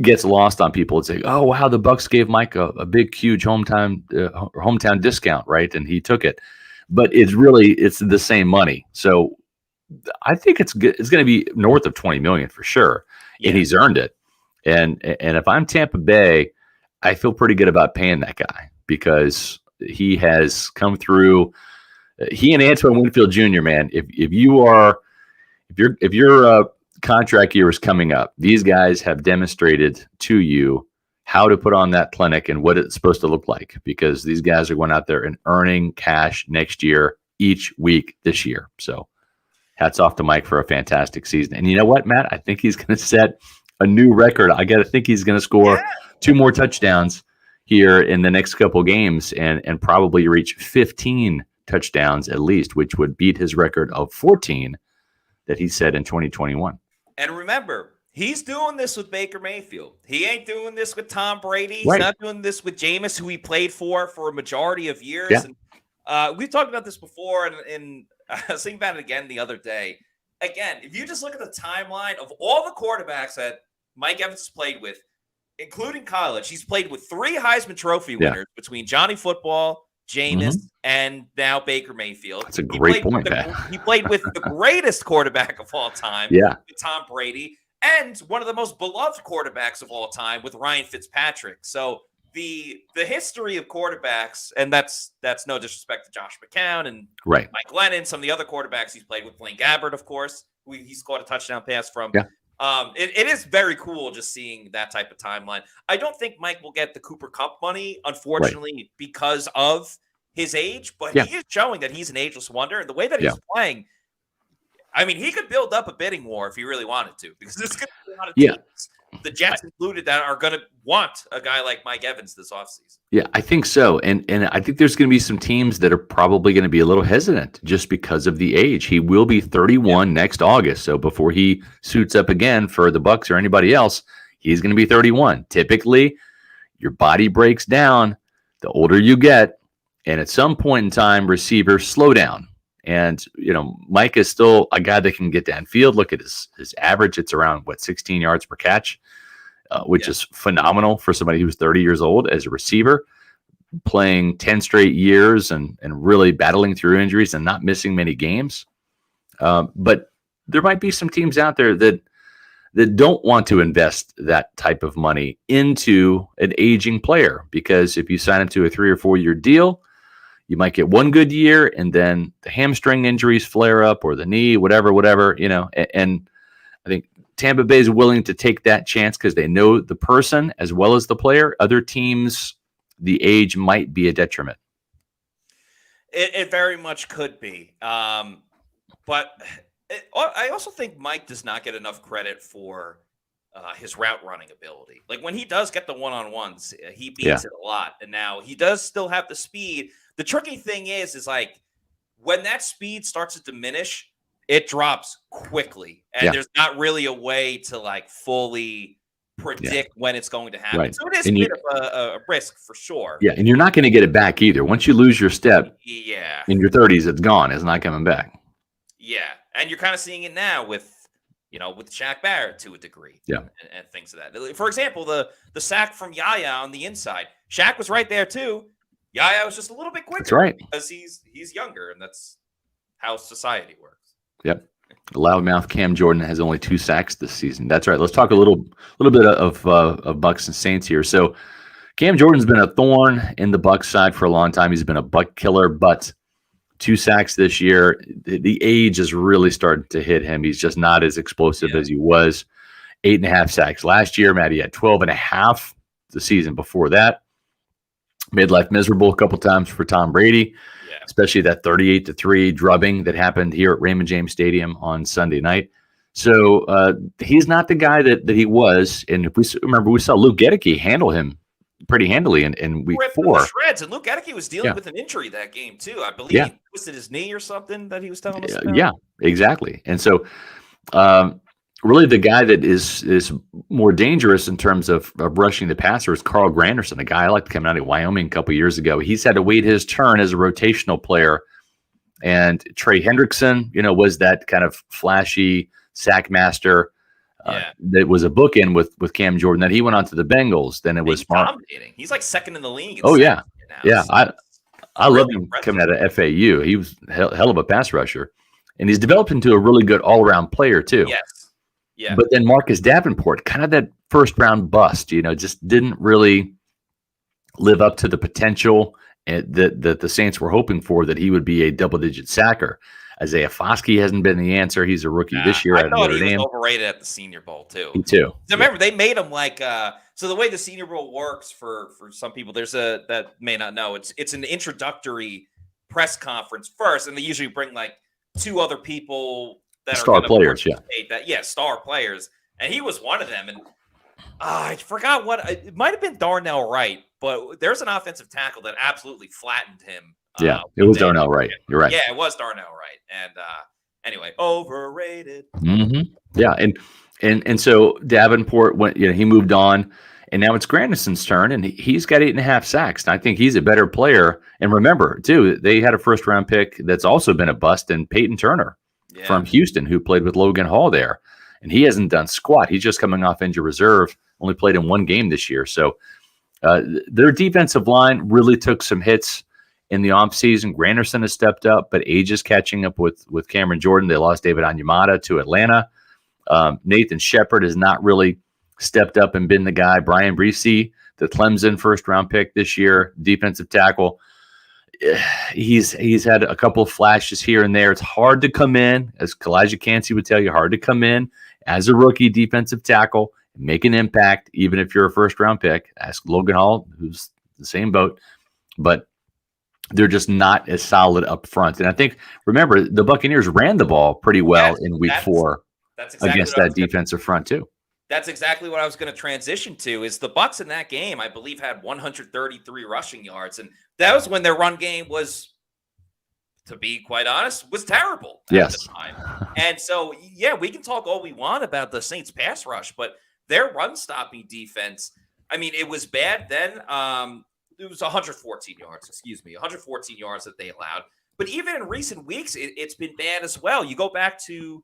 gets lost on people. It's like, oh, wow, the Bucs gave Mike a big, huge hometown discount, right? And he took it. But it's the same money. So I think it's going to be north of $20 million for sure. And he's earned it. And if I'm Tampa Bay, I feel pretty good about paying that guy because he has come through. He and Antoine Winfield Jr., man. If your contract year is coming up, these guys have demonstrated to you how to put on that clinic and what it's supposed to look like, because these guys are going out there and earning cash next year, each week this year. So hats off to Mike for a fantastic season. And you know what, Matt? I think he's going to set a new record. I got to think he's going to score 2 more touchdowns here in the next couple games and probably reach 15 touchdowns at least, which would beat his record of 14 that he set in 2021. And remember, he's doing this with Baker Mayfield. He ain't doing this with Tom Brady. He's Right. not doing this with Jameis, who he played for a majority of years. Yeah. And we've talked about this before, and I was thinking about it again the other day. Again, if you just look at the timeline of all the quarterbacks that Mike Evans has played with, including college, he's played with 3 Heisman Trophy winners between Johnny Football, Jameis, and now Baker Mayfield. That's a great point, Matt. He played with the greatest quarterback of all time, Tom Brady, and one of the most beloved quarterbacks of all time with Ryan Fitzpatrick. So the history of quarterbacks, and that's no disrespect to Josh McCown and Mike Lennon, some of the other quarterbacks he's played with, Blaine Gabbert, of course, who he scored a touchdown pass from. Yeah. It is very cool just seeing that type of timeline. I don't think Mike will get the Cooper Cup money, unfortunately, because of his age, but he is showing that he's an ageless wonder. And the way that he's playing, I mean, he could build up a bidding war if he really wanted to, because there's going to be a lot of teams, the Jets included, that are going to want a guy like Mike Evans this offseason. Yeah, I think so. And I think there's going to be some teams that are probably going to be a little hesitant just because of the age. He will be 31 next August. So before he suits up again for the Bucs or anybody else, he's going to be 31. Typically, your body breaks down the older you get. And at some point in time, receivers slow down. And, Mike is still a guy that can get downfield. Look at his average. It's around, 16 yards per catch, which is phenomenal for somebody who's 30 years old as a receiver, playing 10 straight years and really battling through injuries and not missing many games. But there might be some teams out there that don't want to invest that type of money into an aging player, because if you sign him to a 3 or 4 year deal, you might get one good year and then the hamstring injuries flare up, or the knee, whatever, and I think Tampa Bay is willing to take that chance because they know the person as well as the player. Other teams, the age might be a detriment. It very much could be. But I also think Mike does not get enough credit for his route running ability. Like when he does get the one-on-ones, he beats it a lot. And now he does still have the speed. The tricky thing is like when that speed starts to diminish, it drops quickly. And there's not really a way to like fully predict when it's going to happen. So it is a bit of a risk for sure. Yeah, and you're not going to get it back either. Once you lose your step in your 30s, it's gone. It's not coming back. Yeah, and you're kind of seeing it now with Shaq Barrett to a degree. Yeah. And things of that. For example, the sack from Yaya on the inside. Shaq was right there too. Yaya was just a little bit quicker. That's right. Because he's younger, and that's how society works. Yep. Loudmouth Cam Jordan has only 2 sacks this season. That's right. Let's talk a little bit of Bucs and Saints here. So Cam Jordan's been a thorn in the Bucs side for a long time. He's been a buck killer, but 2 sacks this year. The age is really starting to hit him. He's just not as explosive as he was. 8.5 sacks last year. Matt, he had 12.5 the season before that. Made life miserable a couple times for Tom Brady, especially that 38-3 drubbing that happened here at Raymond James Stadium on Sunday night. So he's not the guy that he was. And if we remember, we saw Luke Gedeke handle him pretty handily in week 4. Shreds, and Luke Gedeke was dealing with an injury that game too. I believe he twisted his knee or something that he was telling us about. Yeah, exactly. And so really the guy that is more dangerous in terms of rushing the passer is Carl Granderson, a guy I liked coming out of Wyoming a couple years ago. He's had to wait his turn as a rotational player. And Trey Hendrickson, was that kind of flashy sack master that was a bookend with Cam Jordan. That he went on to the Bengals. Then it was smart. Dominating. He's like second in the league. Oh yeah, yeah. I love him coming out of FAU. He was hell of a pass rusher, and he's developed into a really good all around player too. Yes. Yeah. But then Marcus Davenport, kind of that first round bust, just didn't really live up to the potential that the Saints were hoping for, that he would be a double-digit sacker. Isaiah Foskey hasn't been the answer. He's a rookie this year. I thought he was overrated at the Senior Bowl too. Me too. Remember, they made him like so the way the Senior Bowl works for some people, that may not know, it's an introductory press conference first, and they usually bring like 2 other people that are Star going to players, participate. Star players, and he was one of them. And I forgot it might have been Darnell Wright, but there's an offensive tackle that absolutely flattened him. It was Darnell Wright. You're right. Yeah, it was Darnell Wright. And anyway, overrated. Mm-hmm. Yeah, and so Davenport went. He moved on, and now it's Granderson's turn, and he's got 8.5 sacks. And I think he's a better player. And remember, too, they had a first-round pick that's also been a bust, and Peyton Turner from Houston, who played with Logan Hall there, and he hasn't done squat. He's just coming off injured reserve. Only played in one game this year. So their defensive line really took some hits in the offseason. Granderson has stepped up, but age is catching up with Cameron Jordan. They lost David Onyemata to Atlanta. Nathan Shepard has not really stepped up and been the guy. Brian Breesy, the Clemson first-round pick this year, defensive tackle. He's had a couple of flashes here and there. It's hard to come in, as Kalijah Cansey would tell you, hard to come in as a rookie defensive tackle and make an impact, even if you're a first-round pick. Ask Logan Hall, who's the same boat. But they're just not as solid up front. And I think, remember, the Buccaneers ran the ball pretty well in week 4 against that defensive front too. That's exactly what I was going to transition to. Is the Bucs in that game, I believe, had 133 rushing yards, and that was when their run game was, to be quite honest, was terrible at the time. And so, we can talk all we want about the Saints pass rush, but their run stopping defense, I mean, it was bad then. It was 114 yards that they allowed. But even in recent weeks, it's been bad as well. You go back to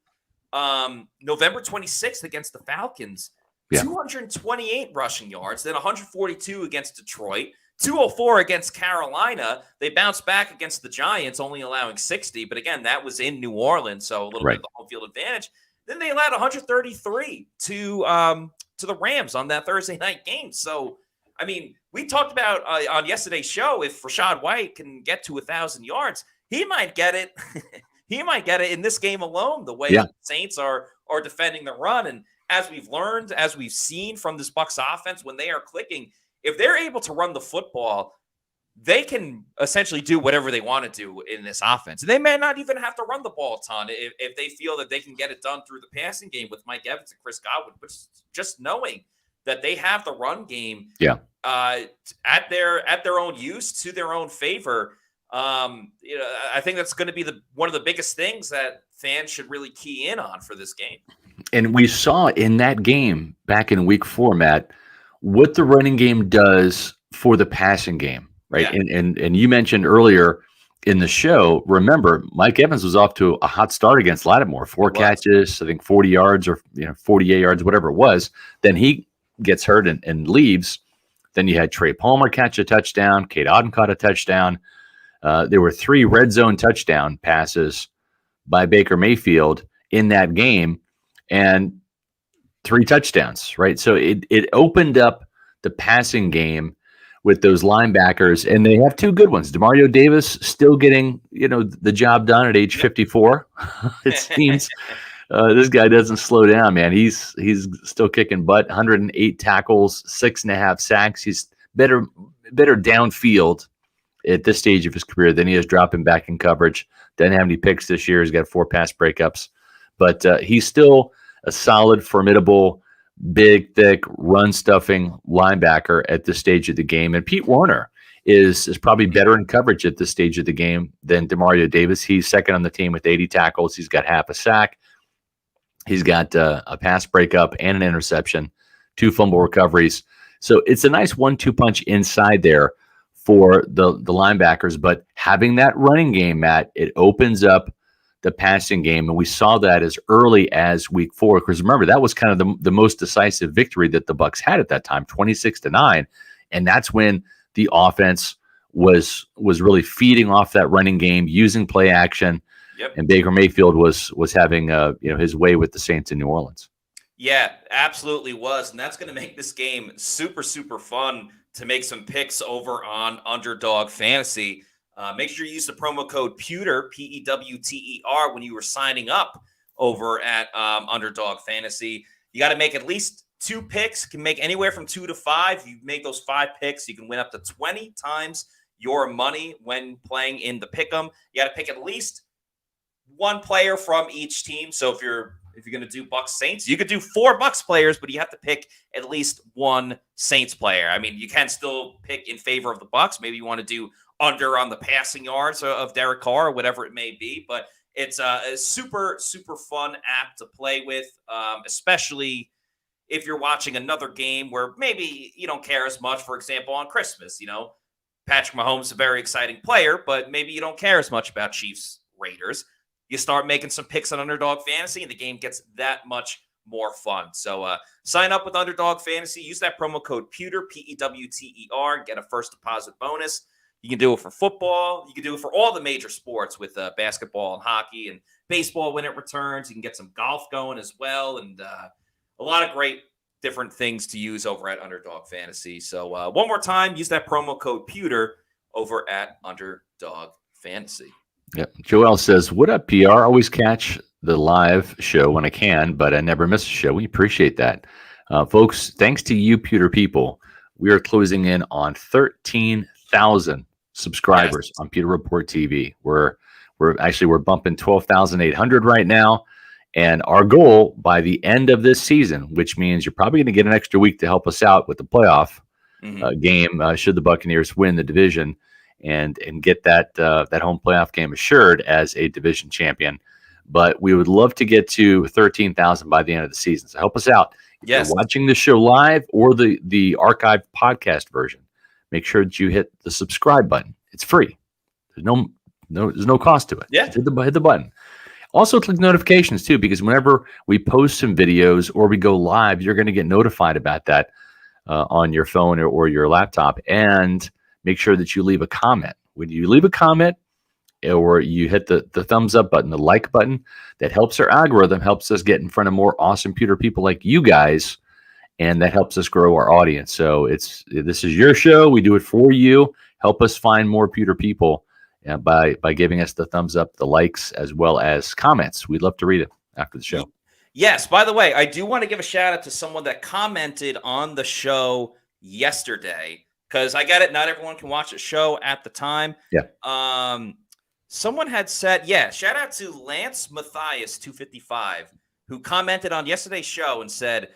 November 26th against the Falcons, 228 rushing yards, then 142 against Detroit, 204 against Carolina. They bounced back against the Giants, only allowing 60. But again, that was in New Orleans, so a little bit of the home field advantage. Then they allowed 133 to the Rams on that Thursday night game. So, I mean, we talked about on yesterday's show, if Rachaad White can get to 1,000 yards, he might get it. He might get it in this game alone, the way the Saints are defending the run. And as we've learned, as we've seen from this Bucs offense, when they are clicking, if they're able to run the football, they can essentially do whatever they want to do in this offense. And they may not even have to run the ball a ton if they feel that they can get it done through the passing game with Mike Evans and Chris Godwin. But just knowing that they have the run game at their own use, to their own favor, I think that's going to be one of the biggest things that fans should really key in on for this game. And we saw in that game back in week 4, Matt, what the running game does for the passing game, right? Yeah. And you mentioned earlier in the show, remember, Mike Evans was off to a hot start against Lattimore, 4 catches, I think 40 yards or 48 yards, whatever it was. Then he gets hurt and leaves. Then you had Trey Palmer catch a touchdown. Cade Otton caught a touchdown. There were 3 red zone touchdown passes by Baker Mayfield in that game and 3 touchdowns, right? So it opened up the passing game with those linebackers, and they have 2 good ones. Demario Davis still getting, the job done at age 54. It seems this guy doesn't slow down, man. He's still kicking butt. 108 tackles, 6.5 sacks. He's better downfield at this stage of his career than he is dropping back in coverage. Doesn't have any picks this year. He's got 4 pass breakups, but he's still a solid, formidable, big, thick, run-stuffing linebacker at this stage of the game. And Pete Werner is probably better in coverage at this stage of the game than Demario Davis. He's second on the team with 80 tackles. He's got half a sack. He's got a pass breakup and an interception, 2 fumble recoveries. So it's a nice 1-2 punch inside there for the linebackers. But having that running game, Matt, it opens up the passing game. And we saw that as early as week 4, because remember, that was kind of the most decisive victory that the Bucs had at that time, 26-9. And that's when the offense was really feeding off that running game, using play action. Yep. And Baker Mayfield was having his way with the Saints in New Orleans. Yeah, absolutely was. And that's going to make this game super, super fun to make some picks over on Underdog Fantasy. Make sure you use the promo code Pewter, Pewter, when you were signing up over at Underdog Fantasy. You got to make at least 2 picks. You can make anywhere from 2 to 5. You make those 5 picks, you can win up to 20 times your money when playing in the pick'em. You got to pick at least one player from each team. So if you're going to do Bucs Saints, you could do 4 Bucs players, but you have to pick at least one Saints player. I mean, you can still pick in favor of the Bucs. Maybe you want to do under on the passing yards of Derek Carr or whatever it may be. But it's a super, super fun app to play with, especially if you're watching another game where maybe you don't care as much. For example, on Christmas, Patrick Mahomes is a very exciting player, but maybe you don't care as much about Chiefs Raiders. You start making some picks on Underdog Fantasy, and the game gets that much more fun. So sign up with Underdog Fantasy. Use that promo code Pewter, Pewter, and get a first deposit bonus. You can do it for football. You can do it for all the major sports with basketball and hockey and baseball when it returns. You can get some golf going as well, and a lot of great different things to use over at Underdog Fantasy. So one more time, use that promo code Pewter over at Underdog Fantasy. Yep. Joel says, "What up, PR? Always catch the live show when I can, but I never miss a show." We appreciate that. Folks, thanks to you, Pewter people, we are closing in on 13,000 subscribers on Pewter Report TV. We're bumping 12,800 right now. And our goal by the end of this season, which means you're probably going to get an extra week to help us out with the playoff game, should the Buccaneers win the division and get that home playoff game assured as a division champion. But we would love to get to 13,000 by the end of the season. So help us out. If you're watching the show live or the archived podcast version, make sure that you hit the subscribe button. It's free. There's no cost to it. Yeah. Just hit the button. Also, click notifications, too, because whenever we post some videos or we go live, you're going to get notified about that on your phone or your laptop. And make sure that you leave a comment. When you leave a comment or you hit the thumbs up button, the like button, that helps our algorithm, helps us get in front of more awesome Pewter people like you guys, and that helps us grow our audience. So this is your show. We do it for you. Help us find more Pewter people. By giving us the thumbs up, the likes, as well as comments. We'd love to read it after the show. Yes. By the way, I do want to give a shout out to someone that commented on the show yesterday, because I get it. Not everyone can watch a show at the time. Yeah. Someone had said, shout out to Lance Matthias 255, who commented on yesterday's show and said,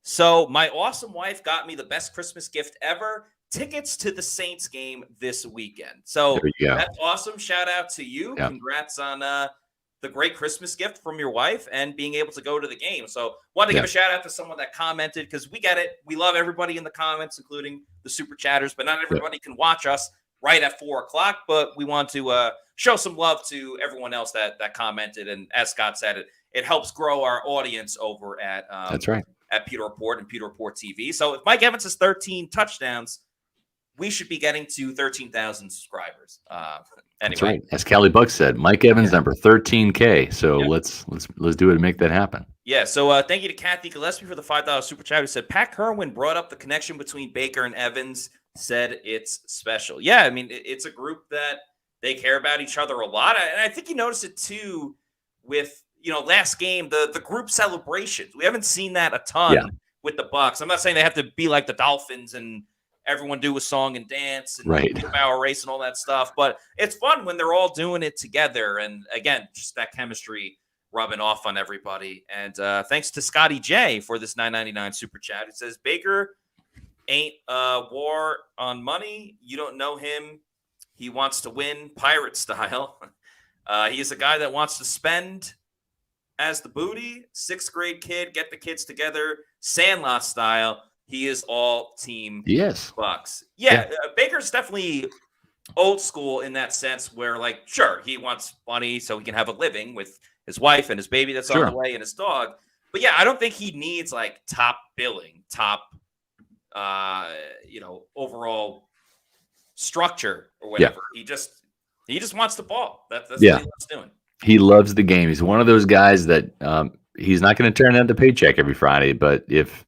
"So my awesome wife got me the best Christmas gift ever. Tickets to the Saints game this weekend." So that's awesome. Shout out to you. Yeah. Congrats on the great Christmas gift from your wife and being able to go to the game. So wanted to give a shout out to someone that commented, because we get it. We love everybody in the comments, including the super chatters, but not everybody can watch us right at 4:00. But we want to show some love to everyone else that commented. And as Scott said, it helps grow our audience over at that's right, at Pewter Report and Pewter Report TV. So if Mike Evans has 13 touchdowns, we should be getting to 13,000 subscribers. Anyway, that's right. As Callie Buck said, Mike Evans number 13K. So let's do it and make that happen. Yeah. So thank you to Kathy Gillespie for the $5 super chat, who said Pat Kerwin brought up the connection between Baker and Evans. Said it's special. Yeah, I mean it's a group that they care about each other a lot, and I think you noticed it too with last game the group celebrations. We haven't seen that a ton with the Bucs. I'm not saying they have to be like the Dolphins and everyone do a song and dance and power race and all that stuff. But it's fun when they're all doing it together. And again, just that chemistry rubbing off on everybody. And thanks to Scotty J for this $9.99 super chat. It says, Baker ain't war on money. You don't know him. He wants to win pirate style. He is a guy that wants to spend as the booty. 6th grade kid, get the kids together, Sandlot style. He is all team Bucs. Yeah, Baker's definitely old school in that sense where, like, sure, he wants money so he can have a living with his wife and his baby that's on the way and his dog. But, yeah, I don't think he needs, like, top billing, top, overall structure or whatever. He just wants the ball. That's what he loves doing. He loves the game. He's one of those guys that he's not going to turn down the paycheck every Friday, but if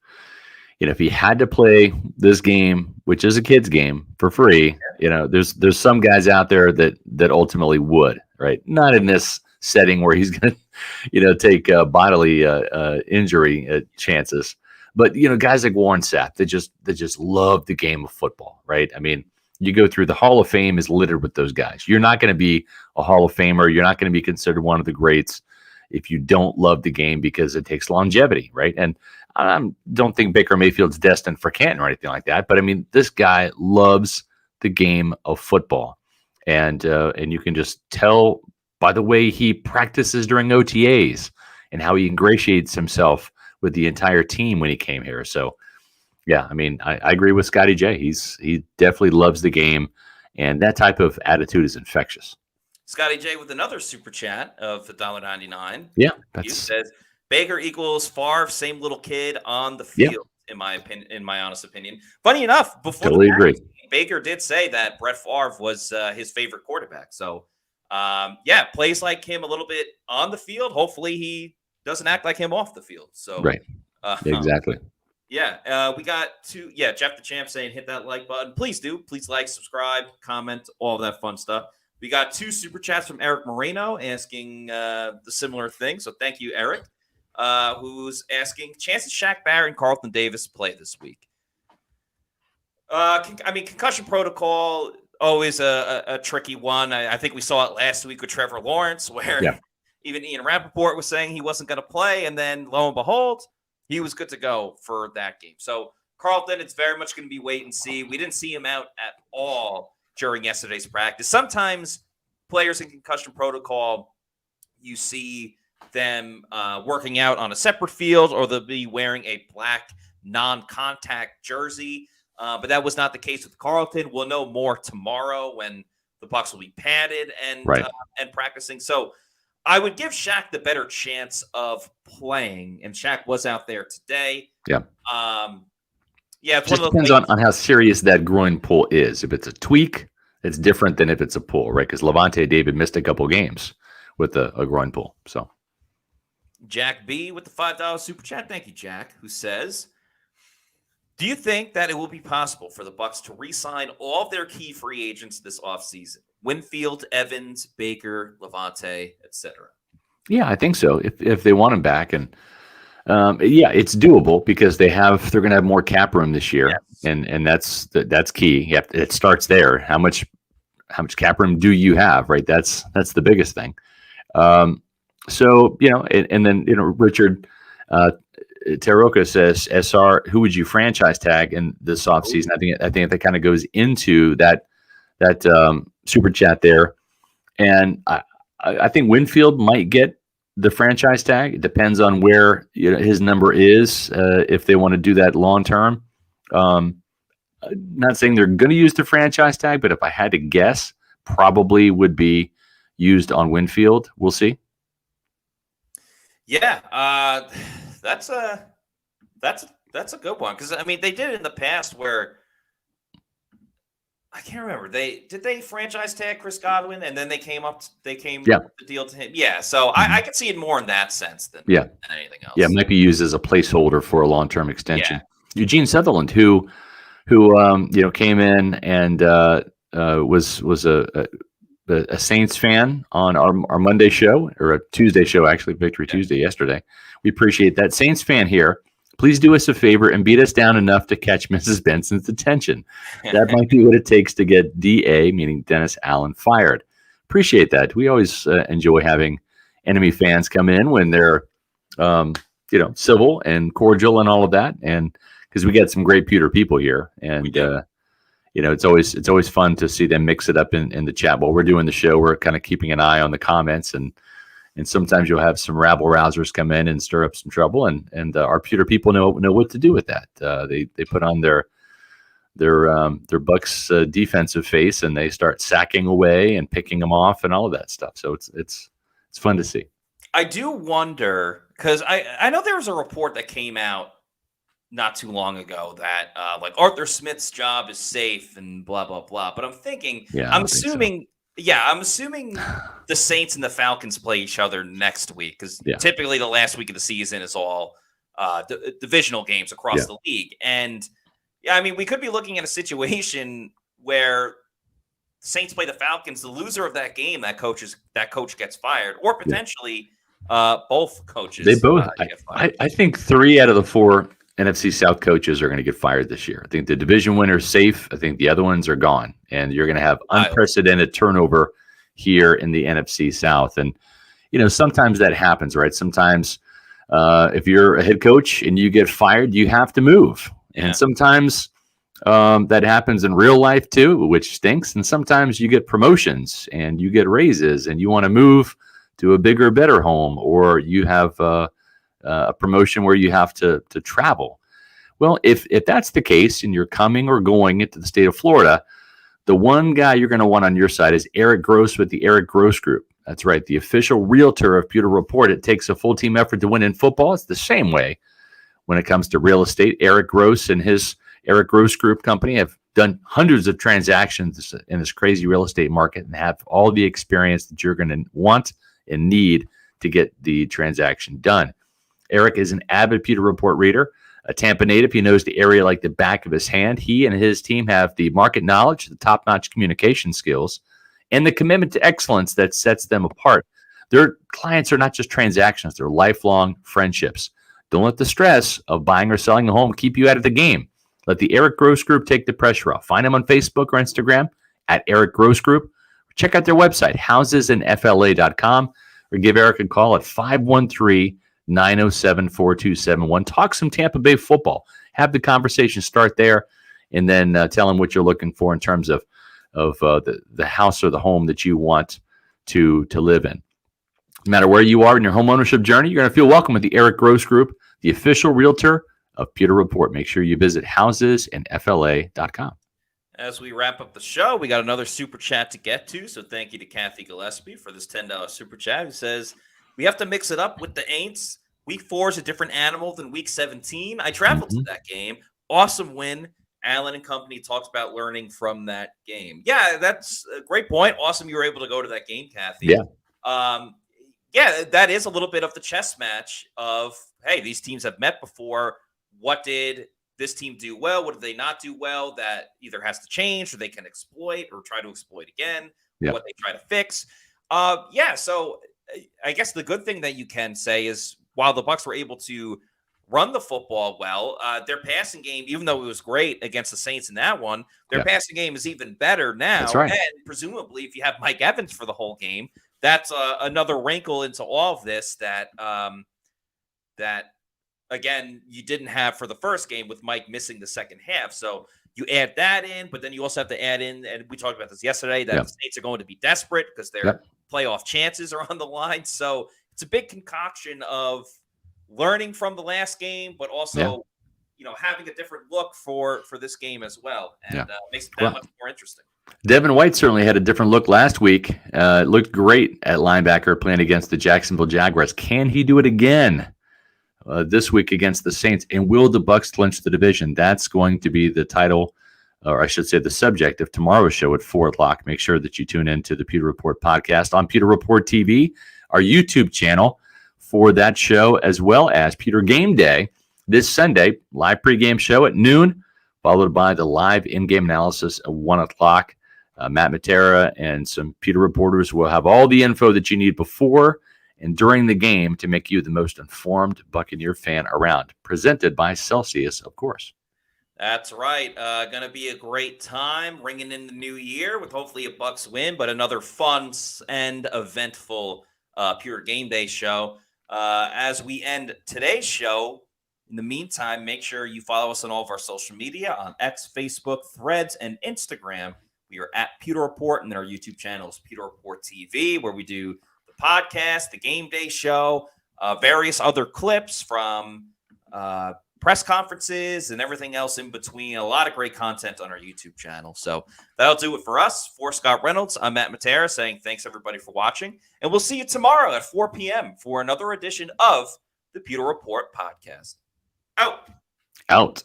he had to play this game, which is a kid's game, for free, there's some guys out there that ultimately would, right? Not in this setting where he's going to, take bodily injury chances, but guys like Warren Sapp that just love the game of football, right? I mean, you go through the Hall of Fame is littered with those guys. You're not going to be a Hall of Famer. You're not going to be considered one of the greats if you don't love the game, because it takes longevity, right? And I don't think Baker Mayfield's destined for Canton or anything like that. But I mean, this guy loves the game of football, and you can just tell by the way he practices during OTAs and how he ingratiates himself with the entire team when he came here. So, yeah, I mean, I agree with Scotty J. He definitely loves the game, and that type of attitude is infectious. Scotty J with another super chat of $1.99. Yeah, He says Baker equals Favre, same little kid on the field. In my opinion, in my honest opinion. Funny enough, before totally agree. Baker did say that Brett Favre was his favorite quarterback. So, plays like him a little bit on the field. Hopefully, he doesn't act like him off the field. So, right, exactly. Yeah, we got Jeff the Champ saying hit that like button. Please do. Please like, subscribe, comment, all of that fun stuff. We got 2 super chats from Eric Moreno asking the similar thing. So thank you, Eric, who's asking, chances Shaq Barrett and Carlton Davis play this week? Concussion protocol, always a tricky one. I think we saw it last week with Trevor Lawrence, where even Ian Rappaport was saying he wasn't going to play, and then lo and behold, he was good to go for that game. So Carlton, it's very much going to be wait and see. We didn't see him out at all during yesterday's practice. Sometimes players in concussion protocol, you see them working out on a separate field, or they'll be wearing a black non-contact jersey. But that was not the case with Carlton. We'll know more tomorrow when the Bucs will be padded and practicing. So I would give Shaq the better chance of playing, and Shaq was out there today. Yeah. It's just depends on how serious that groin pull is. If it's a tweak, it's different than if it's a pull, right? Because Levante David missed a couple games with a groin pull. So, Jack B with the $5 super chat. Thank you, Jack, who says, do you think that it will be possible for the Bucs to re-sign all of their key free agents this offseason? Winfield, Evans, Baker, Levante, etc. Yeah, I think so. If they want him back, and it's doable because they're going to have more cap room this year, and that's key. It starts there. How much cap room do you have? Right. That's the biggest thing. And then Richard Taroka says, SR, who would you franchise tag in this offseason? I think that kind of goes into that super chat there, and I think Winfield might get the franchise tag. It depends on where his number is, if they want to do that long term. Not saying they're going to use the franchise tag, but if I had to guess, probably would be used on Winfield. We'll see. Yeah, that's a good one, because they did it in the past where I can't remember. Did they franchise tag Chris Godwin, and then they came with the deal to him. Yeah, so I could see it more in that sense than anything else. Yeah, it might be used as a placeholder for a long-term extension. Yeah. Eugene Sutherland, who came in and was a Saints fan on our Monday show, or a Tuesday show, actually, Victory Tuesday yesterday. We appreciate that. Saints fan here. Please do us a favor and beat us down enough to catch Mrs. Benson's attention. That might be what it takes to get DA, meaning Dennis Allen, fired. Appreciate that. We always enjoy having enemy fans come in when they're, civil and cordial and all of that. And because we get some great Pewter people here, and it's always fun to see them mix it up in the chat while we're doing the show. We're kind of keeping an eye on the comments, and sometimes you'll have some rabble rousers come in and stir up some trouble, and our Pewter people know what to do with that. They put on their Bucs defensive face, and they start sacking away and picking them off and all of that stuff. So it's fun to see. I do wonder, because I know there was a report that came out not too long ago that Arthur Smith's job is safe and blah blah blah. But I'm thinking, I'm assuming the Saints and the Falcons play each other next week, because typically the last week of the season is all divisional games across the league. And we could be looking at a situation where the Saints play the Falcons. The loser of that game, that coach gets fired, or potentially both coaches. They both. Get fired. I think 3 out of the 4 NFC South coaches are going to get fired this year. I think the division winner is safe. I think the other ones are gone, and you're going to have unprecedented turnover here in the NFC South. And sometimes that happens, right? Sometimes if you're a head coach and you get fired, you have to move, and sometimes that happens in real life too, which stinks. And sometimes you get promotions and you get raises, and you want to move to a bigger, better home, or you have a promotion where you have to travel. Well, if that's the case and you're coming or going into the state of Florida, the one guy you're going to want on your side is Eric Gross with the Eric Gross Group. That's right, the official realtor of Pewter Report. It takes a full team effort to win in football. It's the same way when it comes to real estate. Eric Gross and his Eric Gross Group company have done hundreds of transactions in this crazy real estate market and have all the experience that you're going to want and need to get the transaction done. Eric is an avid Pewter Report reader, a Tampa native. He knows the area like the back of his hand. He and his team have the market knowledge, the top-notch communication skills, and the commitment to excellence that sets them apart. Their clients are not just transactions. They're lifelong friendships. Don't let the stress of buying or selling a home keep you out of the game. Let the Eric Gross Group take the pressure off. Find them on Facebook or Instagram at Eric Gross Group. Check out their website, housesandfla.com, or give Eric a call at 513-907-4271. Talk some Tampa Bay football. Have the conversation start there, and then tell him what you're looking for in terms of the house or the home that you want to live in. No matter where you are in your home ownership journey, you're going to feel welcome with the Eric Gross Group, the official realtor of Pewter Report. Make sure you visit housesandfla.com. As we wrap up the show, we got another super chat to get to. So thank you to Kathy Gillespie for this $10 super chat, who says, we have to mix it up with the Aints. Week 4 is a different animal than week 17. I traveled to that game. Awesome win. Allen and company talked about learning from that game. Yeah, that's a great point. Awesome you were able to go to that game, Kathy. Yeah. That is a little bit of the chess match of, hey, these teams have met before. What did this team do well? What did they not do well that either has to change or they can exploit or try to exploit again? What they try to fix. So I guess the good thing that you can say is while the Bucs were able to run the football well, their passing game, even though it was great against the Saints in that one, their passing game is even better now. That's right. And presumably if you have Mike Evans for the whole game, that's another wrinkle into all of this that again, you didn't have for the first game with Mike missing the second half. So you add that in, but then you also have to add in, and we talked about this yesterday, that the Saints are going to be desperate because their playoff chances are on the line. So it's a big concoction of learning from the last game, but also, having a different look for this game as well. And makes it that much more interesting. Devin White certainly had a different look last week. Looked great at linebacker playing against the Jacksonville Jaguars. Can he do it again this week against the Saints? And will the Bucs clinch the division? That's going to be the title, or I should say the subject of tomorrow's show at 4 o'clock. Make sure that you tune in to the Pewter Report podcast on Pewter Report TV, our YouTube channel for that show, as well as Pewter Game Day this Sunday, live pregame show at noon, followed by the live in-game analysis at 1 o'clock. Matt Matera and some Pewter reporters will have all the info that you need before and during the game to make you the most informed Buccaneer fan around. Presented by Celsius, of course. That's right. Going to be a great time ringing in the new year with hopefully a Bucs win, but another fun and eventful Pewter Game Day show. As we end today's show, in the meantime, make sure you follow us on all of our social media on X, Facebook, Threads, and Instagram. We are at Pewter Report, and then our YouTube channel is Pewter Report TV, where we do the podcast, the Game Day show, various other clips from press conferences and everything else in between. A lot of great content on our YouTube channel. So that'll do it for us. For Scott Reynolds, I'm Matt Matera saying thanks, everybody, for watching. And we'll see you tomorrow at 4 p.m. for another edition of the Pewter Report podcast. Out.